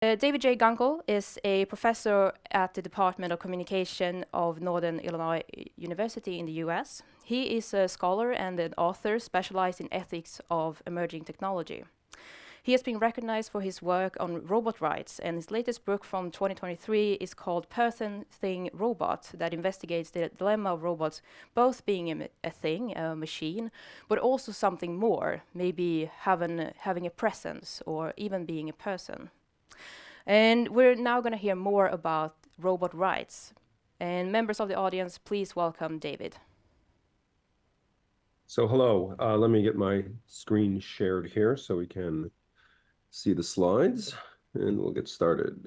David J. Gunkel is a professor at the Department of Communication of Northern Illinois University in the US. He is a scholar and an author specialized in ethics of emerging technology. He has been recognized for his work on robot rights, and his latest book from 2023 is called Person, Thing, Robot, that investigates the dilemma of robots both being a thing, a machine, but also something more, maybe having a presence or even being a person. And we're now going to hear more about robot rights. And members of the audience, please welcome David. So hello, let me get my screen shared here so we can see the slides, and we'll get started.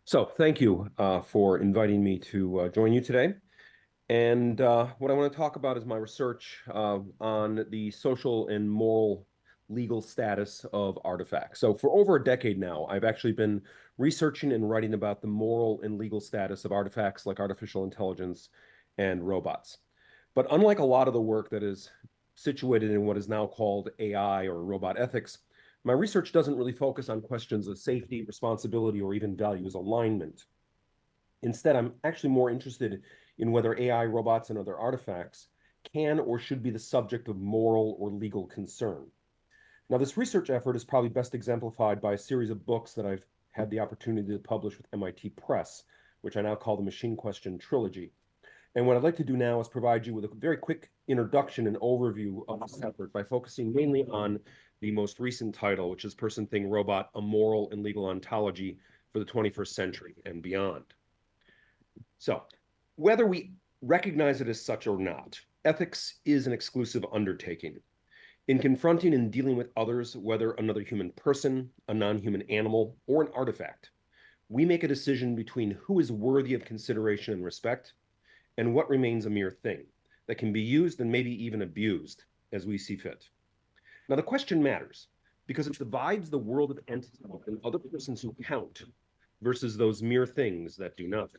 So thank you for inviting me to join you today. And what I want to talk about is my research on the social and moral legal status of artifacts. So for over a decade now, I've actually been researching and writing about the moral and legal status of artifacts like artificial intelligence and robots. But unlike a lot of the work that is situated in what is now called AI or robot ethics, my research doesn't really focus on questions of safety, responsibility, or even values alignment. Instead, I'm actually more interested in whether AI, robots, and other artifacts can or should be the subject of moral or legal concern. Now, this research effort is probably best exemplified by a series of books that I've had the opportunity to publish with MIT Press, which I now call the Machine Question Trilogy. And what I'd like to do now is provide you with a very quick introduction and overview of this effort by focusing mainly on the most recent title, which is Person, Thing, Robot, A Moral and Legal Ontology for the 21st Century and Beyond. So, whether we recognize it as such or not, ethics is an exclusive undertaking. In confronting and dealing with others, whether another human person, a non-human animal, or an artifact, we make a decision between who is worthy of consideration and respect and what remains a mere thing that can be used and maybe even abused as we see fit. Now, the question matters because it divides the world of entities and other persons who count versus those mere things that do not.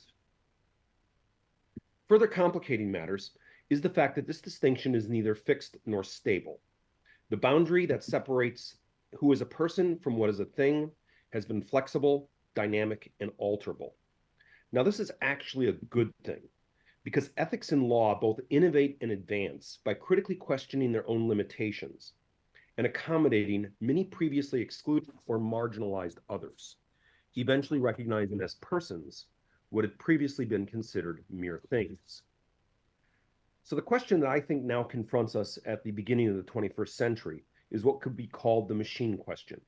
Further complicating matters is the fact that this distinction is neither fixed nor stable. The boundary that separates who is a person from what is a thing has been flexible, dynamic, and alterable. Now, this is actually a good thing because ethics and law both innovate and advance by critically questioning their own limitations and accommodating many previously excluded or marginalized others, eventually recognizing as persons what had previously been considered mere things. So the question that I think now confronts us at the beginning of the 21st century is what could be called the machine question.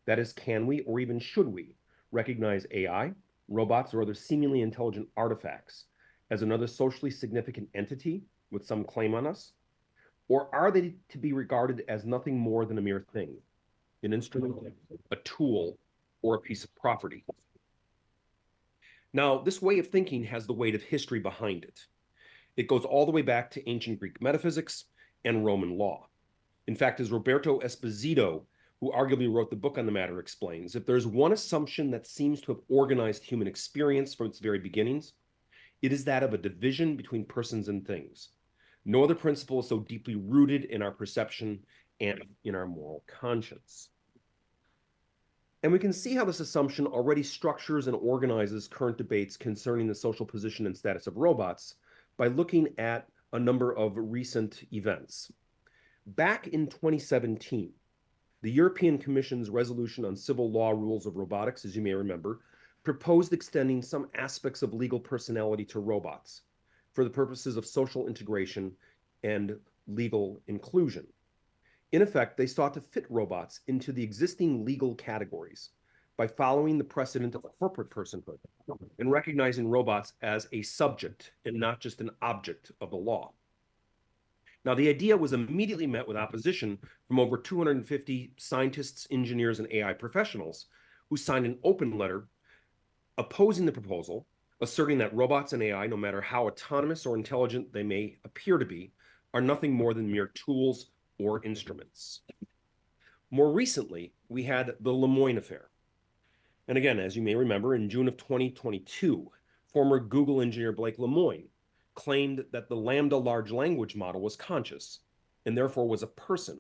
That is, can we, or even should we, recognize AI, robots, or other seemingly intelligent artifacts as another socially significant entity with some claim on us? Or are they to be regarded as nothing more than a mere thing, an instrument, a tool, or a piece of property? Now, this way of thinking has the weight of history behind it. It goes all the way back to ancient Greek metaphysics and Roman law. In fact, as Roberto Esposito, who arguably wrote the book on the matter, explains, if there's one assumption that seems to have organized human experience from its very beginnings, it is that of a division between persons and things. No other principle is so deeply rooted in our perception and in our moral conscience. And we can see how this assumption already structures and organizes current debates concerning the social position and status of robots by looking at a number of recent events. Back in 2017, the European Commission's resolution on civil law rules of robotics, as you may remember, proposed extending some aspects of legal personality to robots for the purposes of social integration and legal inclusion. In effect, they sought to fit robots into the existing legal categories by following the precedent of corporate personhood and recognizing robots as a subject and not just an object of the law. Now, the idea was immediately met with opposition from over 250 scientists, engineers, and AI professionals who signed an open letter opposing the proposal, asserting that robots and AI, no matter how autonomous or intelligent they may appear to be, are nothing more than mere tools or instruments. More recently, we had the Lemoyne affair. And again, as you may remember, in June of 2022, former Google engineer Blake Lemoyne claimed that the Lambda large language model was conscious and therefore was a person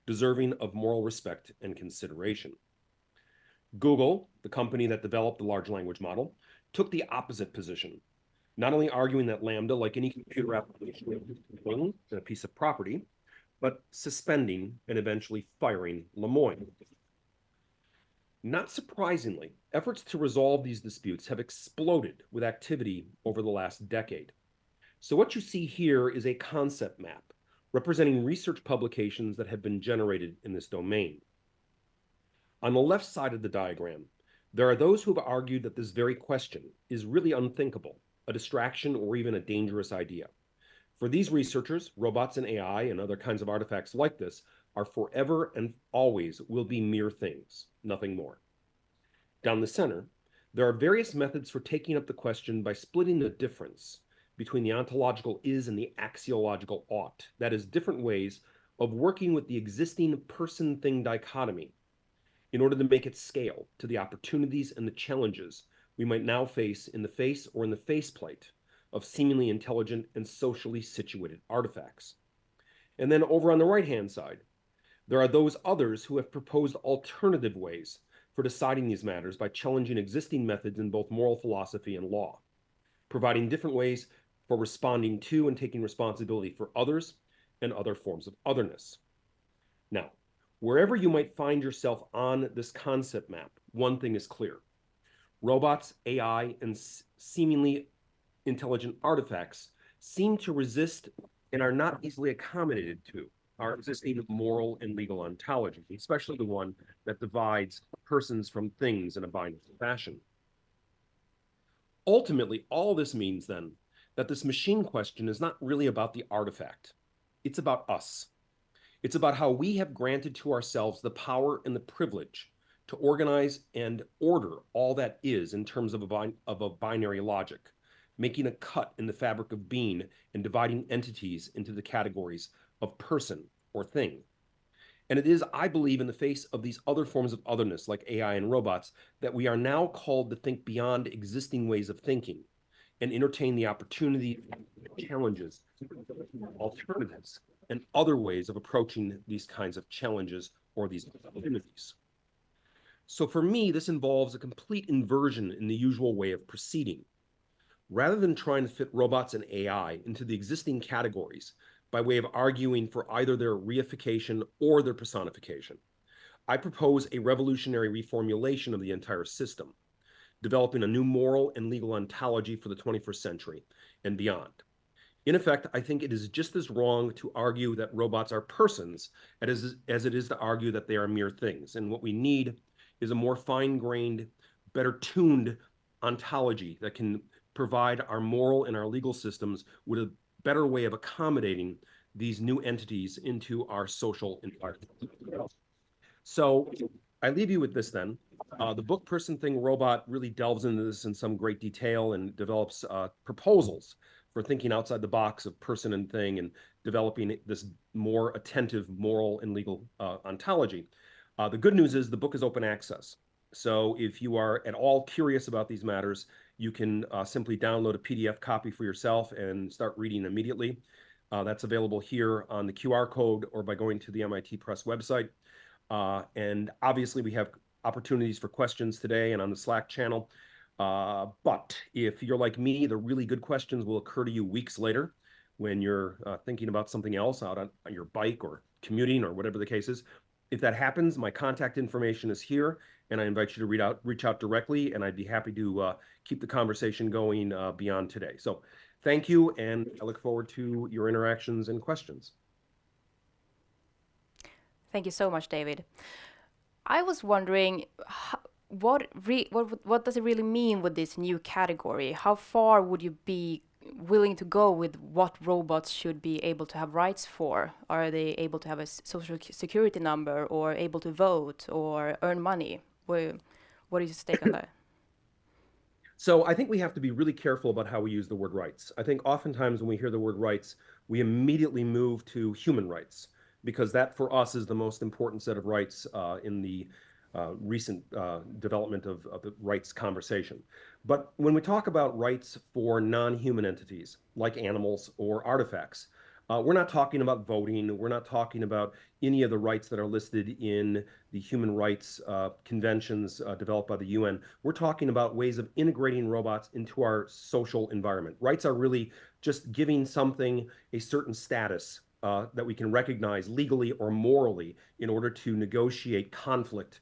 deserving of moral respect and consideration. Google, the company that developed the large language model, took the opposite position, not only arguing that Lambda, like any computer application, is a piece of property, but suspending and eventually firing Lemoyne. Not surprisingly, efforts to resolve these disputes have exploded with activity over the last decade. So what you see here is a concept map representing research publications that have been generated in this domain. On the left side of the diagram, there are those who have argued that this very question is really unthinkable, a distraction, or even a dangerous idea. For these researchers, robots and AI and other kinds of artifacts like this are forever and always will be mere things, nothing more. Down the center, there are various methods for taking up the question by splitting the difference between the ontological is and the axiological ought. That is, different ways of working with the existing person-thing dichotomy in order to make it scale to the opportunities and the challenges we might now face in the face or in the faceplate of seemingly intelligent and socially situated artifacts. And then over on the right-hand side, there are those others who have proposed alternative ways for deciding these matters by challenging existing methods in both moral philosophy and law, providing different ways for responding to and taking responsibility for others and other forms of otherness. Now, wherever you might find yourself on this concept map, one thing is clear. Robots, AI, and seemingly intelligent artifacts seem to resist and are not easily accommodated to our existing moral and legal ontology, especially the one that divides persons from things in a binary fashion. Ultimately, all this means then that this machine question is not really about the artifact. It's about us. It's about how we have granted to ourselves the power and the privilege to organize and order all that is in terms of a binary logic, making a cut in the fabric of being and dividing entities into the categories of person or thing. And it is, I believe, in the face of these other forms of otherness, like AI and robots, that we are now called to think beyond existing ways of thinking and entertain the opportunity, challenges, alternatives, and other ways of approaching these kinds of challenges or these opportunities. So for me, this involves a complete inversion in the usual way of proceeding. Rather than trying to fit robots and AI into the existing categories by way of arguing for either their reification or their personification, I propose a revolutionary reformulation of the entire system, developing a new moral and legal ontology for the 21st century and beyond. In effect, I think it is just as wrong to argue that robots are persons as it is to argue that they are mere things. And what we need is a more fine-grained, better tuned ontology that can provide our moral and our legal systems with a better way of accommodating these new entities into our social environment. So I leave you with this then. The book Person, Thing, Robot really delves into this in some great detail and develops proposals for thinking outside the box of person and thing and developing this more attentive moral and legal ontology. The good news is the book is open access. So if you are at all curious about these matters, you can simply download a PDF copy for yourself and start reading immediately. That's available here on the QR code or by going to the MIT Press website. And obviously, we have opportunities for questions today and on the Slack channel. But if you're like me, the really good questions will occur to you weeks later when you're thinking about something else out on your bike or commuting or whatever the case is. If that happens, my contact information is here, and I invite you to reach out directly, and I'd be happy to keep the conversation going beyond today. So thank you, and I look forward to your interactions and questions. Thank you so much, David. I was wondering, what does it really mean with this new category? How far would you be willing to go with what robots should be able to have rights for? Are they able to have a social security number or able to vote or earn money? What is your take on that? So I think we have to be really careful about how we use the word rights. I think oftentimes when we hear the word rights, we immediately move to human rights because that for us is the most important set of rights in the recent development of the rights conversation. But when we talk about rights for non-human entities like animals or artifacts, We're not talking about voting. We're not talking about any of the rights that are listed in the human rights conventions developed by the UN. We're talking about ways of integrating robots into our social environment. Rights are really just giving something a certain status that we can recognize legally or morally in order to negotiate conflict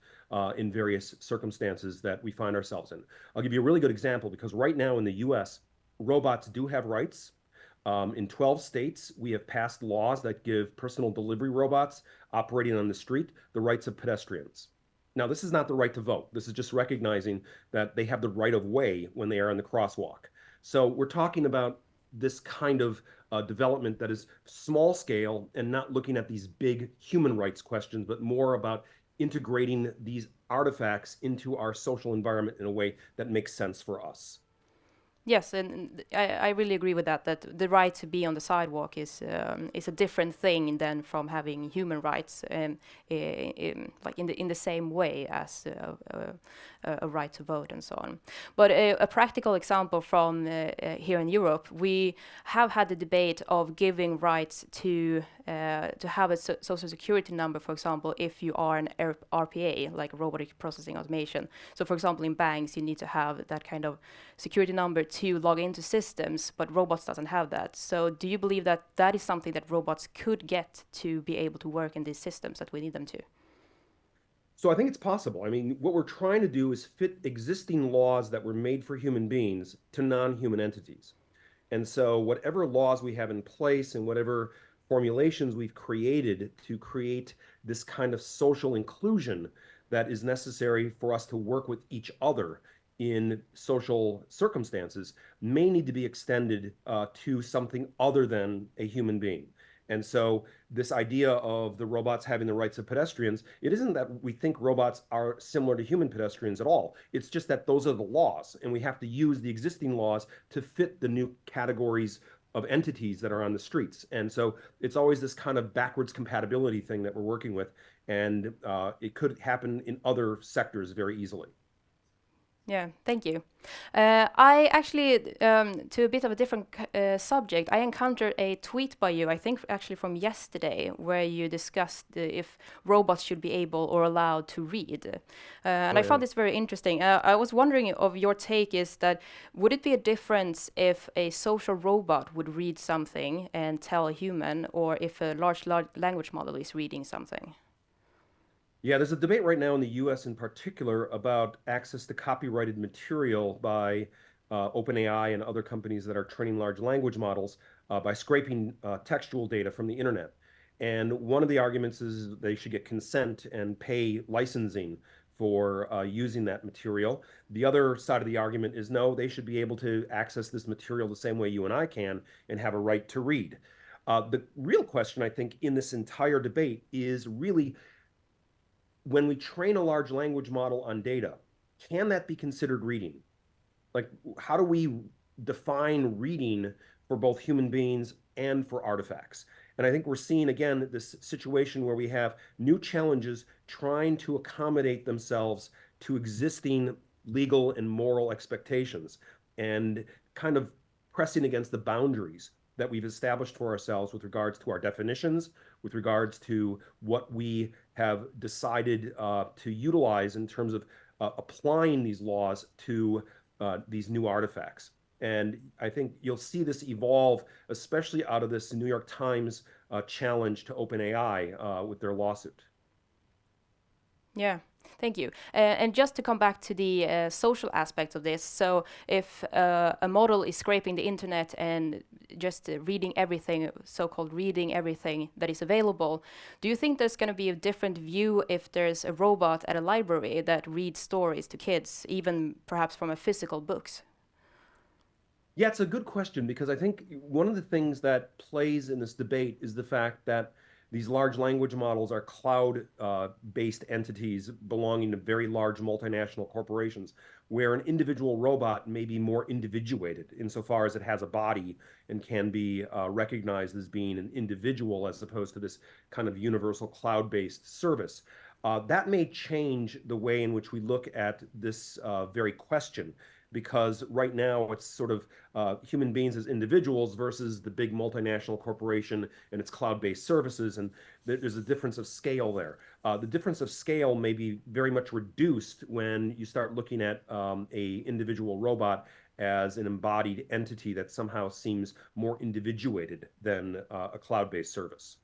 in various circumstances that we find ourselves in. I'll give you a really good example because right now in the US, robots do have rights. In 12 states, we have passed laws that give personal delivery robots operating on the street the rights of pedestrians. Now, this is not the right to vote. This is just recognizing that they have the right of way when they are in the crosswalk. So we're talking about this kind of development that is small scale and not looking at these big human rights questions, but more about integrating these artifacts into our social environment in a way that makes sense for us. Yes, and I really agree with that. That the right to be on the sidewalk is a different thing than from having human rights, like in the same way as a right to vote and so on. But a practical example from here in Europe, we have had the debate of giving rights to have a social security number, for example, if you are an RPA, like robotic processing automation. So, for example, in banks, you need to have that kind of security number to log into systems, but robots doesn't have that. So, do you believe that that is something that robots could get to be able to work in these systems that we need them to? So I think it's possible. I mean, what we're trying to do is fit existing laws that were made for human beings to non-human entities. And so whatever laws we have in place and whatever formulations we've created to create this kind of social inclusion that is necessary for us to work with each other in social circumstances may need to be extended to something other than a human being. And so this idea of the robots having the rights of pedestrians, it isn't that we think robots are similar to human pedestrians at all. It's just that those are the laws, and we have to use the existing laws to fit the new categories of entities that are on the streets. And so it's always this kind of backwards compatibility thing that we're working with, and it could happen in other sectors very easily. Yeah, thank you. I actually, to a bit of a different subject, I encountered a tweet by you, I think actually from yesterday, where you discussed if robots should be able or allowed to read. And Oh, I yeah. found this very interesting. I was wondering of your take is that would it be a difference if a social robot would read something and tell a human, or if a large language model is reading something? Yeah, there's a debate right now in the US in particular about access to copyrighted material by OpenAI and other companies that are training large language models by scraping textual data from the internet. And one of the arguments is they should get consent and pay licensing for using that material. The other side of the argument is no, they should be able to access this material the same way you and I can and have a right to read. The real question, I think, in this entire debate is really when we train a large language model on data, can that be considered reading? Like, how do we define reading for both human beings and for artifacts? And I think we're seeing again this situation where we have new challenges trying to accommodate themselves to existing legal and moral expectations and kind of pressing against the boundaries that we've established for ourselves with regards to our definitions, with regards to what we have decided to utilize in terms of applying these laws to these new artifacts. And I think you'll see this evolve, especially out of this New York Times challenge to OpenAI with their lawsuit. Yeah, thank you. And just to come back to the social aspect of this, so if a model is scraping the internet and just reading everything, so-called reading everything that is available, do you think there's going to be a different view if there's a robot at a library that reads stories to kids, even perhaps from a physical books? Yeah, it's a good question because I think one of the things that plays in this debate is the fact that these large language models are cloud based entities belonging to very large multinational corporations, where an individual robot may be more individuated insofar as it has a body and can be recognized as being an individual as opposed to this kind of universal cloud based service. That may change the way in which we look at this very question. because right now it's sort of human beings as individuals versus the big multinational corporation and its cloud-based services, and there's a difference of scale there. The difference of scale may be very much reduced when you start looking at a individual robot as an embodied entity that somehow seems more individuated than a cloud-based service.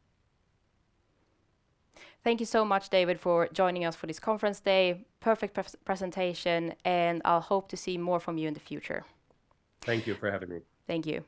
Thank you so much, David, for joining us for this conference day. Perfect presentation, and I'll hope to see more from you in the future. Thank you for having me. Thank you.